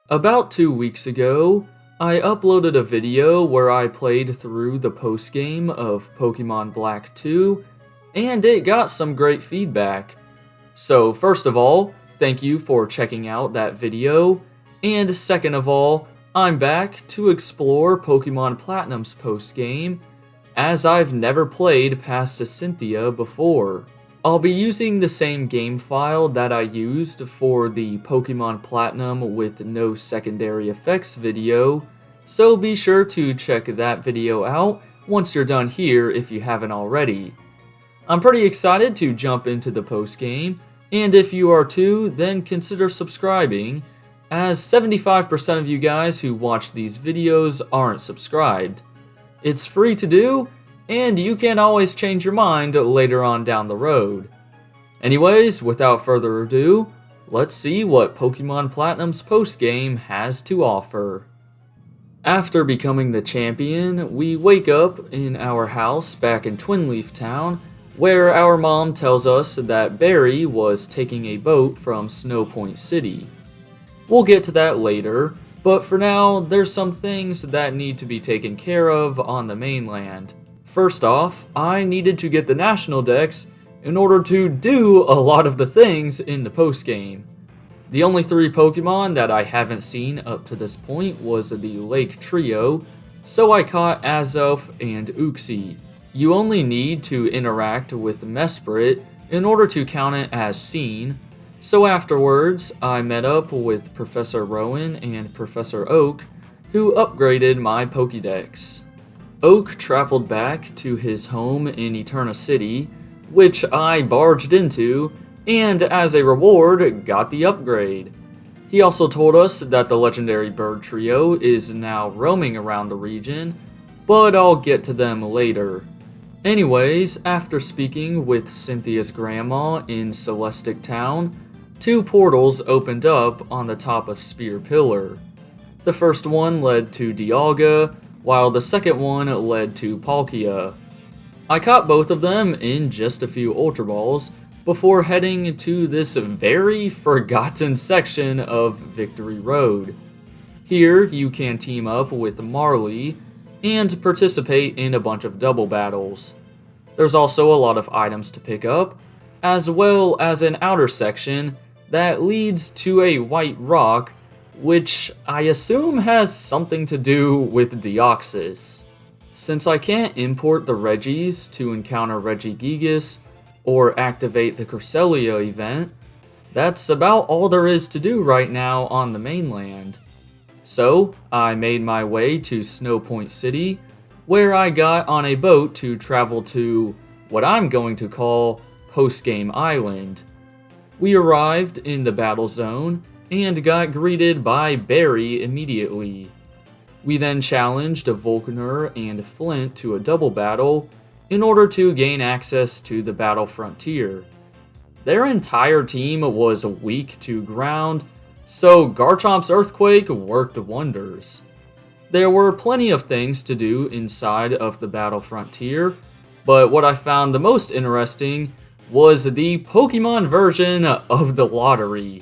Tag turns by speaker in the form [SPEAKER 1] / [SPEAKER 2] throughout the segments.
[SPEAKER 1] About 2 weeks ago, I uploaded a video where I played through the post-game of Pokemon Black 2, and it got some great feedback. So first of all, thank you for checking out that video, and second of all, I'm back to explore Pokemon Platinum's post-game, as I've never played past Cynthia before. I'll be using the same game file that I used for the Pokemon Platinum with no secondary effects video, so be sure to check that video out once you're done here if you haven't already. I'm pretty excited to jump into the post-game, and if you are too, then consider subscribing, as 75% of you guys who watch these videos aren't subscribed. It's free to do, and you can always change your mind later on down the road. Anyways, without further ado, let's see what Pokemon Platinum's post-game has to offer. After becoming the champion, we wake up in our house back in Twinleaf Town, where our mom tells us that Barry was taking a boat from Snowpoint City. We'll get to that later, but for now, there's some things that need to be taken care of on the mainland. First off, I needed to get the National Dex in order to do a lot of the things in the post-game. The only 3 Pokemon that I haven't seen up to this point was the Lake Trio, so I caught Azelf and Uxie. You only need to interact with Mesprit in order to count it as seen, so afterwards I met up with Professor Rowan and Professor Oak, who upgraded my Pokédex. Oak traveled back to his home in Eterna City, which I barged into, and as a reward, got the upgrade. He also told us that the legendary bird trio is now roaming around the region, but I'll get to them later. Anyways, after speaking with Cynthia's grandma in Celestic Town, 2 portals opened up on the top of Spear Pillar. The first one led to Dialga, while the second one led to Palkia. I caught both of them in just a few Ultra Balls before heading to this very forgotten section of Victory Road. Here you can team up with Marley and participate in a bunch of double battles. There's also a lot of items to pick up, as well as an outer section that leads to a white rock, which I assume has something to do with Deoxys. Since I can't import the Regis to encounter Regigigas or activate the Cresselia event, that's about all there is to do right now on the mainland. So, I made my way to Snowpoint City, where I got on a boat to travel to what I'm going to call Postgame Island. We arrived in the battle zone and got greeted by Barry immediately. We then challenged Volkner and Flint to a double battle in order to gain access to the battle frontier. Their entire team was weak to ground, so Garchomp's Earthquake worked wonders. There were plenty of things to do inside of the battle frontier, but what I found the most interesting was the Pokemon version of the lottery.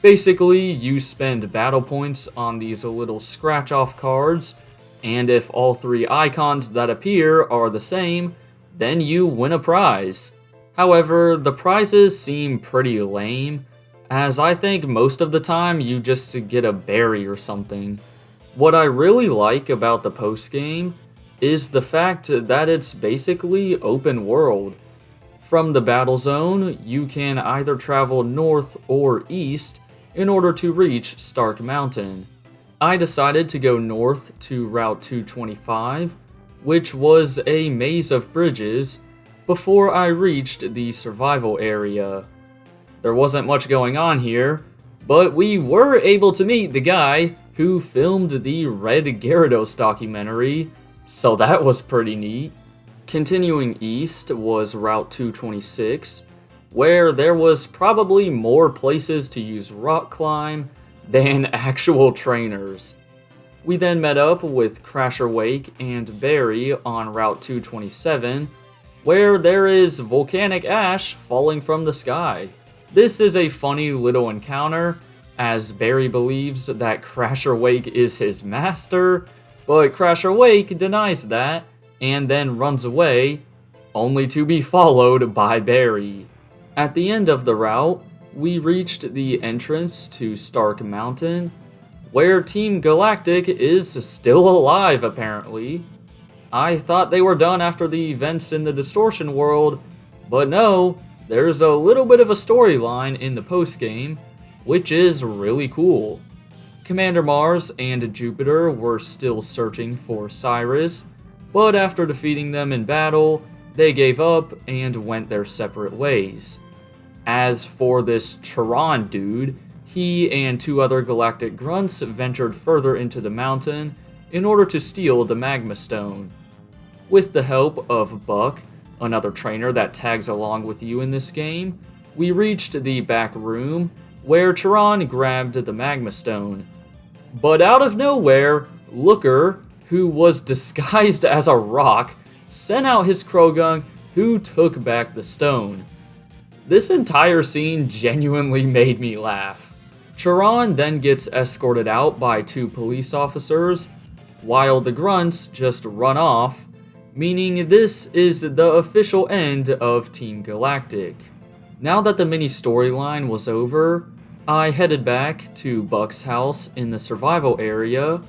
[SPEAKER 1] Basically, you spend battle points on these little scratch-off cards, and if all 3 icons that appear are the same, then you win a prize. However, the prizes seem pretty lame, as I think most of the time you just get a berry or something. What I really like about the post-game is the fact that it's basically open world. From the battle zone, you can either travel north or east in order to reach Stark Mountain. I decided to go north to Route 225, which was a maze of bridges, before I reached the survival area. There wasn't much going on here, but we were able to meet the guy who filmed the Red Gyarados documentary, so that was pretty neat. Continuing east was Route 226, where there was probably more places to use rock climb than actual trainers. We then met up with Crasher Wake and Barry on Route 227, where there is volcanic ash falling from the sky. This is a funny little encounter, as Barry believes that Crasher Wake is his master, but Crasher Wake denies that and then runs away, only to be followed by Barry. At the end of the route, we reached the entrance to Stark Mountain, where Team Galactic is still alive apparently. I thought they were done after the events in the Distortion world, but no, there's a little bit of a storyline in the postgame, which is really cool. Commander Mars and Jupiter were still searching for Cyrus, but after defeating them in battle, they gave up and went their separate ways. As for this Charon dude, he and 2 other galactic grunts ventured further into the mountain in order to steal the Magma Stone. With the help of Buck, another trainer that tags along with you in this game, we reached the back room where Charon grabbed the Magma Stone. But out of nowhere, Looker, who was disguised as a rock, sent out his Krogan, who took back the stone. This entire scene genuinely made me laugh. Charon then gets escorted out by 2 police officers, while the grunts just run off, meaning this is the official end of Team Galactic. Now that the mini storyline was over, I headed back to Buck's house in the survival area,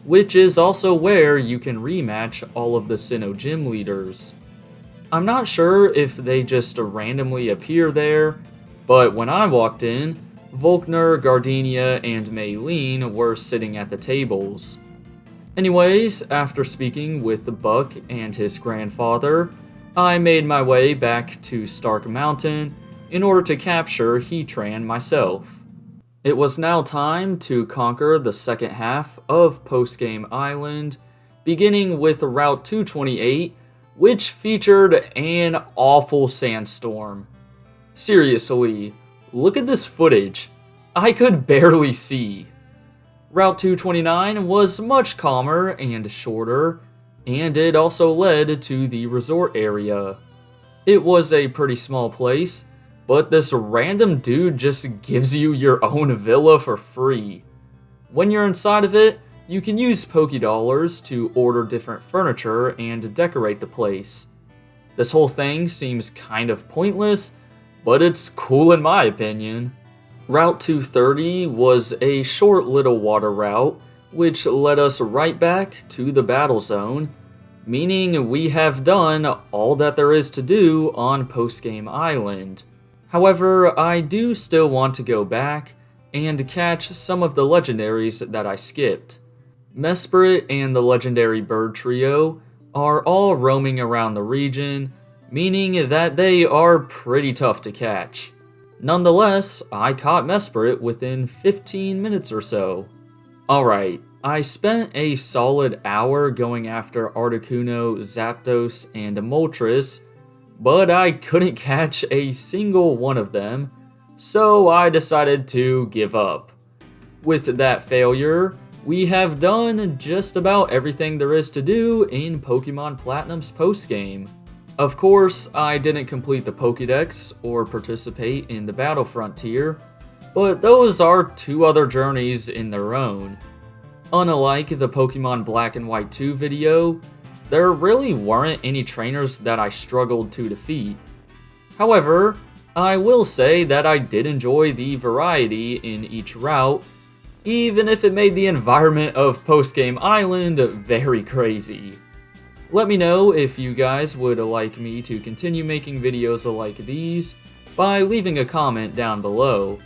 [SPEAKER 1] which is also where you can rematch all of the Sinnoh gym leaders. I'm not sure if they just randomly appear there, but when I walked in, Volkner, Gardenia, and Maylene were sitting at the tables. Anyways, after speaking with Buck and his grandfather, I made my way back to Stark Mountain in order to capture Heatran myself. It was now time to conquer the second half of Postgame Island, beginning with Route 228, which featured an awful sandstorm. Seriously, look at this footage. I could barely see. Route 229 was much calmer and shorter, and it also led to the resort area. It was a pretty small place, but this random dude just gives you your own villa for free. When you're inside of it, you can use Pokédollars to order different furniture and decorate the place. This whole thing seems kind of pointless, but it's cool in my opinion. Route 230 was a short little water route, which led us right back to the battle zone, meaning we have done all that there is to do on Postgame Island. However, I do still want to go back and catch some of the legendaries that I skipped. Mesprit and the legendary bird trio are all roaming around the region, meaning that they are pretty tough to catch. Nonetheless, I caught Mesprit within 15 minutes or so. Alright, I spent a solid hour going after Articuno, Zapdos, and Moltres, but I couldn't catch a single one of them, so I decided to give up. With that failure, we have done just about everything there is to do in Pokemon Platinum's postgame. Of course, I didn't complete the Pokédex or participate in the Battle Frontier, but those are 2 other journeys in their own. Unlike the Pokemon Black and White 2 video, there really weren't any trainers that I struggled to defeat. However, I will say that I did enjoy the variety in each route, even if it made the environment of Postgame Island very crazy. Let me know if you guys would like me to continue making videos like these by leaving a comment down below.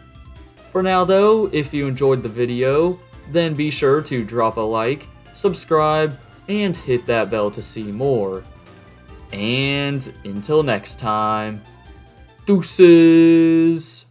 [SPEAKER 1] For now though, if you enjoyed the video, then be sure to drop a like, subscribe, and hit that bell to see more. And until next time, deuces!